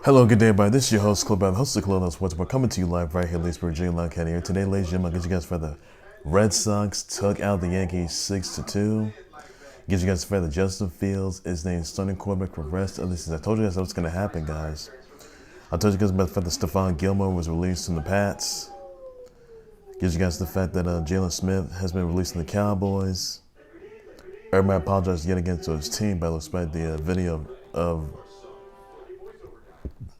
Hello, good day, everybody. This is your host, Clip, the host of the Club Sports. We're coming to you live right here, Elisabeth, Jaylon Headie here. Today, ladies and gentlemen, I'll get you guys for the Red Sox took out the Yankees 6-2. Gives you guys for the Justin Fields is named starting quarterback for the rest of the season. I told you guys what's going to happen, guys. I told you guys about the fact that Stephon Gilmore was released from the Pats. Gives you guys the fact that Jaylon Smith has been released from the Cowboys. Everybody apologized yet again to his team, by despite the video of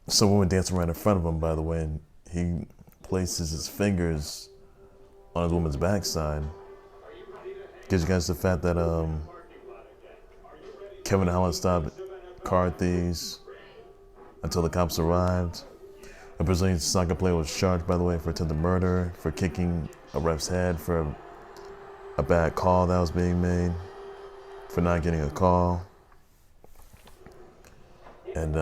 some woman dancing right in front of him, by the way, and he places his fingers on his woman's backside. Gives you guys the fact that Kevin Holland stopped car thieves until the cops arrived. A Brazilian soccer player was charged, by the way, for attempted murder, for kicking a ref's head, for a bad call that was being made, for not getting a call. And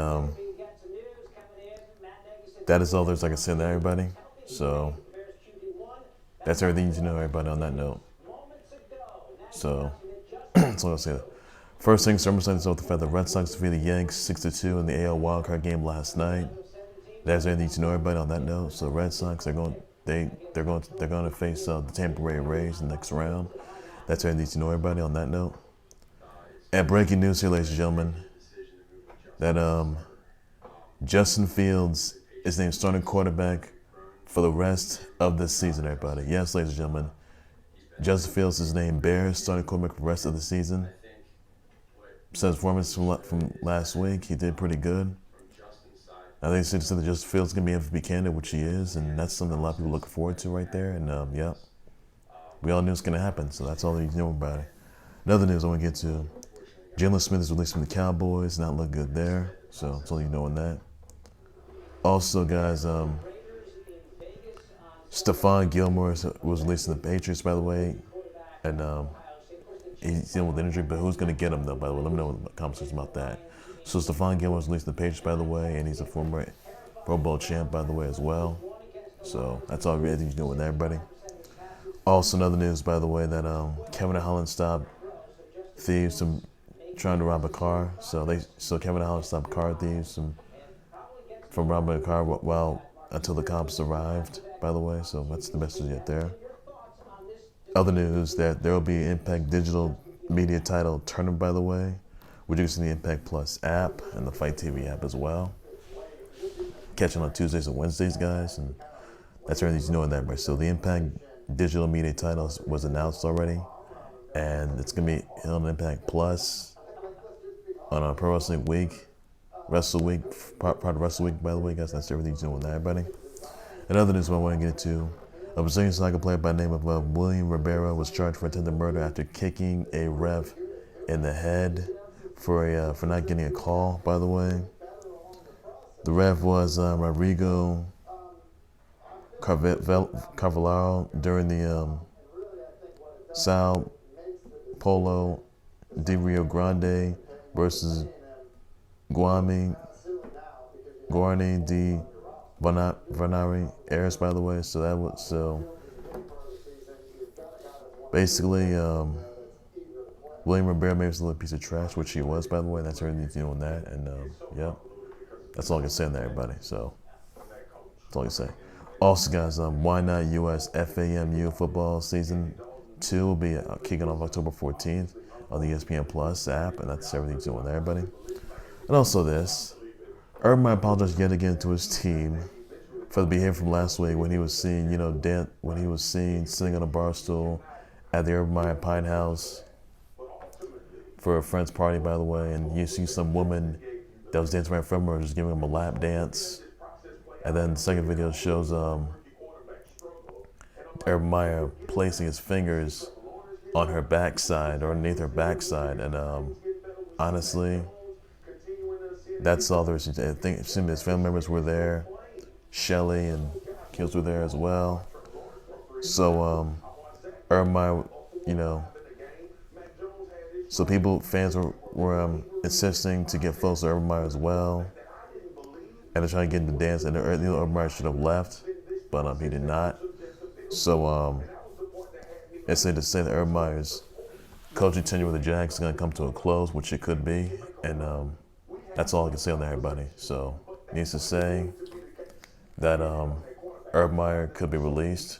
that is all there's I can say to everybody. So that's everything you need to know, everybody, on that note. So that's all I'll say. First thing, SummerSlam is with the fact that the Red Sox defeated the Yanks 6-2 in the AL wildcard game last night. That's everything you need to know, everybody, on that note. So the Red Sox are going to face the Tampa Bay Rays in the next round. That's everything you need to know, everybody, on that note. And breaking news here, ladies and gentlemen, that Justin Fields is named starting quarterback for the rest of this season, everybody. Yes, ladies and gentlemen, Justin Fields is named Bears starting quarterback for the rest of the season. Since performance from last week, he did pretty good. I think it's interesting that Justin Fields is going to be MVP candidate, which he is, and that's something a lot of people look forward to right there. And yeah, we all knew it's going to happen, so that's all you know about it. Another news I want to get to: Jaylon Smith is released from the Cowboys, not look good there, so that's all you know on that. Also, guys, Stephon Gilmore was released from the Patriots, by the way, and he's dealing with injury, but who's going to get him, though, by the way? Let me know in the comments about that. So Stephon Gilmore was released from the Patriots, by the way, and he's a former Pro Bowl champ, by the way, as well. So that's all everything you know with everybody. Also, another news, by the way, that Kevin Holland stopped thieves from trying to rob a car. So Kevin Holland stopped car thieves from robbing a car until the cops arrived, by the way. So that's the message yet there. Other news that there will be an Impact Digital Media Title tournament, by the way. We're using the Impact Plus app and the Fight TV app as well. Catching on Tuesdays and Wednesdays, guys, and that's everything you know in that, right? So the Impact Digital Media Title was announced already, and it's gonna be on Impact Plus on a Pro Wrestling Week. Wrestle Week, part of Wrestle Week, by the way, guys. That's everything you know with that, everybody. Another news I want to get to: a Brazilian soccer player by the name of William Ribeiro was charged for attempted murder after kicking a ref in the head for not getting a call, by the way. The ref was Rodrigo Carvalho during the Sao Paulo de Rio Grande versus Guarani de Vanari airs, by the way. So that was basically William Ribeiro made us a little piece of trash, which he was, by the way. That's everything you know on that. And yeah, that's all I can say on that, everybody. So that's all I can say. Also, guys, Why Not US FAMU football season 2 will be kicking off October 14th on the ESPN Plus app, and that's everything you know on that, everybody. And also this, Urban might apologize yet again to his team for the behavior from last week when he was seen, sitting on a bar stool at the Urban Meyer Pine House for a friend's party, by the way, and you see some woman that was dancing right from her just giving him a lap dance. And then the second video shows Urban Meyer placing his fingers on her backside or underneath her backside, and honestly, that's all there is. I think some of his family members were there. Shelly and Kills were there as well. So, Urban Meyer, so fans were insisting to get photos of Urban Meyer as well. And they're trying to get him to dance. And Urban Meyer should have left, but he did not. So, it's safe to say that Urban Meyer's coaching tenure with the Jags is going to come to a close, which it could be. And that's all I can say on that, everybody. So needs to say that Urban Meyer could be released.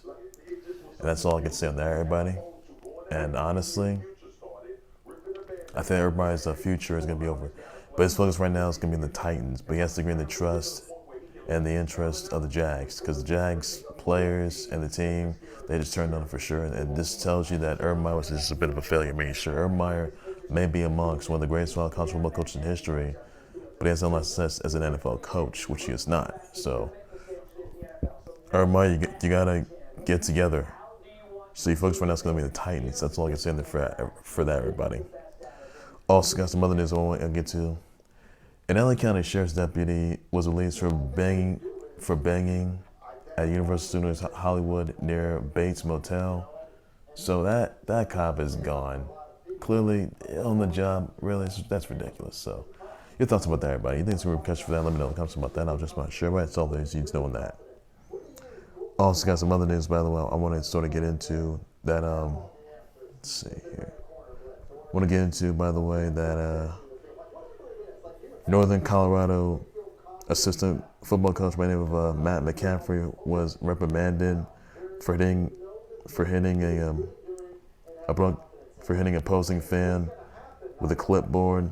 And that's all I can say on that, everybody. And honestly, I think Urban Meyer's future is going to be over. But his focus right now is going to be in the Titans. But he has to gain the trust and the interest of the Jags. Because the Jags players and the team, they just turned on him for sure. And this tells you that Urban Meyer was just a bit of a failure. I mean, sure, Urban Meyer may be amongst one of the greatest college football coaches in history, but he has no success as an NFL coach, which he is not. So, Urban Meyer, you got to get together. So, your focus right now is going to be the Titans. That's all I can say for that, everybody. Also, got some other news I want to get to. An LA County Sheriff's deputy was released for banging at Universal Studios Hollywood near Bates Motel. So that cop is gone. Clearly on the job. Really, that's ridiculous. So, your thoughts about that, everybody? You think it's a repercussion for that? Let me know in the comments about that. I'm just not sure. But that's all there is you need to know on that. Also got some other news, by the way. I want to sort of get into that. Let's see here. I want to get into, by the way, that Northern Colorado assistant football coach by the name of Matt McCaffrey was reprimanded for hitting a opposing fan with a clipboard,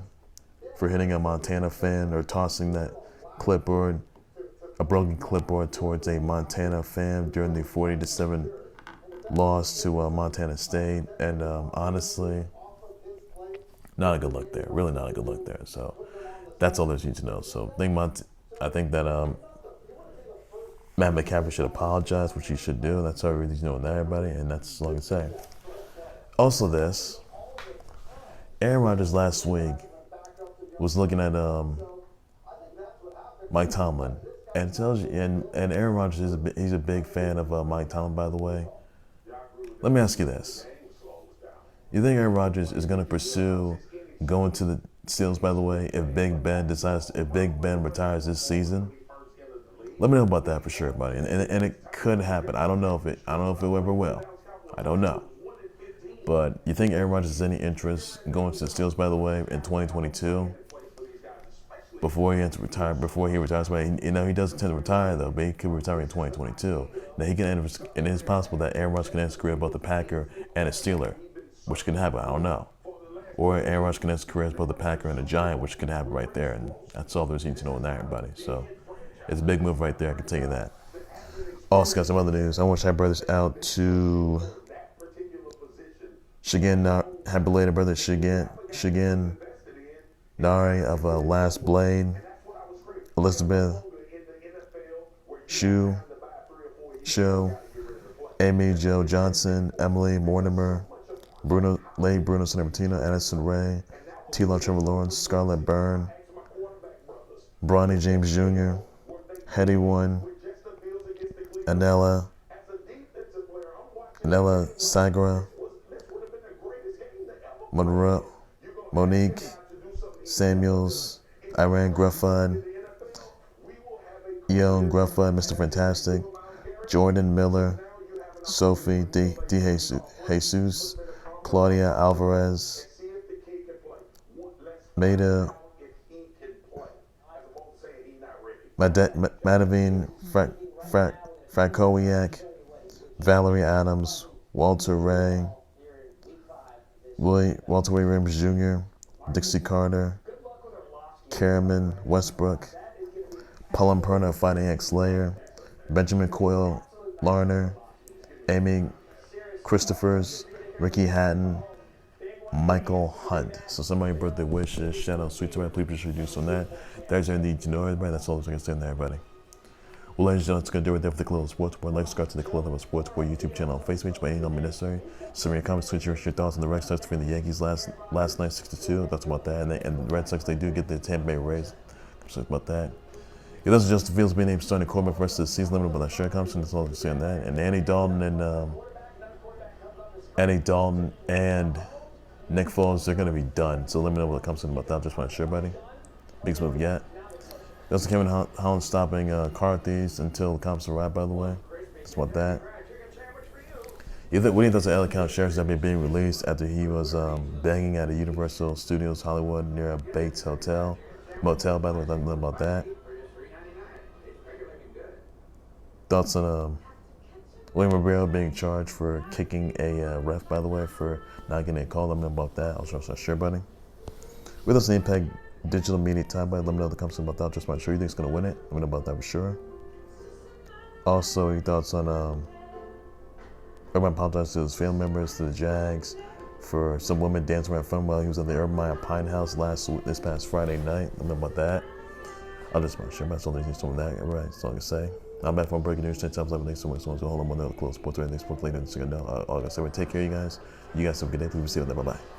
for hitting a Montana fan or tossing a broken clipboard towards a Montana fan during the 40-7 loss to Montana State. And honestly, not a good look there. Really not a good look there. So that's all there's need to know. So I think that Matt McCaffrey should apologize, which he should do. That's all we really need to know on that, everybody. And that's all I can say. Also Aaron Rodgers last week was looking at Mike Tomlin. And it tells you, and Aaron Rodgers he's a big fan of Mike Tomlin, by the way. Let me ask you this: you think Aaron Rodgers is going to pursue going to the Steelers, by the way, if Big Ben retires this season? Let me know about that for sure, buddy. And it could happen. I don't know if it ever will. I don't know. But you think Aaron Rodgers has any interest in going to the Steelers, by the way, in 2022? Before he retires, but he does intend to retire though, but he could retire in 2022. Now it is possible that Aaron Rodgers can end his career both a Packer and a Steeler, which can happen. I don't know. Or Aaron Rodgers can end his career as both a Packer and a Giant, which could happen right there. And that's all there's need to know on that, everybody. So it's a big move right there. I can tell you that. Also, got some other news. I want to shout brothers out to happy belated brother Shigen Nari of Last Blade, Elisabeth, Shue, Amy Jo Johnson, Emily Mortimer, Bruno Sammartino, Addison Ray, T-Law Trevor Lawrence, Scarlett Byrne, Bronny James Jr., Headie 1, Anllela, Sagra, Monique, Samuels, Ioan, Gruffudd, Ioan, Gruffudd, Mr. Fantastic, Jourdan Miller, Sophie, DeJesus, Claudia Alvarez, Maida, Madavine Frakowiak, Valerie Adams, Walter Ray, Walter Williams Jr., Dixie Carter, Karaman Westbrook, Pullum Perna Fighting X Slayer, Benjamin Coyle Larner, Amy Christophers, Ricky Hatton, Michael Hunt. So somebody birthday wishes, shout out Sweet Tomato, please be sure to do so on that. That's everything you need to know, everybody. That's all I can say on that, everybody. Well, ladies and gentlemen, it's going to do it there for the Club of Sports Board. Like, subscribe to the Club of Sports Board YouTube channel on Facebook by any number necessary. Send me your comments, tweet your thoughts on the Red Sox defeating the Yankees last night, 6-2. That's about that. And the Red Sox, they do get the Tampa Bay Rays. So about that. Yeah, those are Justin Fields being named starting quarterback for the rest of the season. Let me know about that share comments. That's all I can say on that. And Andy Dalton and Nick Foles, they're going to be done. So let me know what comes in about that. I just want to share, buddy. Biggest move yet. Also, Kevin Holland stopping car thieves until the cops arrive, by the way. Just about that. What do you think the LA County Sheriff's Deputy being released after he was banging at a Universal Studios Hollywood near a Bates Motel, by the way? Nothing about that. Thoughts on William Ribeiro being charged for kicking a ref, by the way, for not getting a call. Let me know about that. I'll show share button. With us, the Impact Digital Media Time, let me know the comments about that. Just not sure you think it's going to win it. Let me know about that for sure. Also, your thoughts on Urban apologized to his family members, to the Jags, for some women dancing around fun while he was at the Urban Pine House this past Friday night. Let me know about that. I'll just share my soul. There's some of that. All right, that's all I can say. I'm back from breaking news 10 times 11 days. So much. So hold on, one other close sports right next book later. So all I can say, take care, you guys. You guys have a good day. We'll see you later. Bye bye.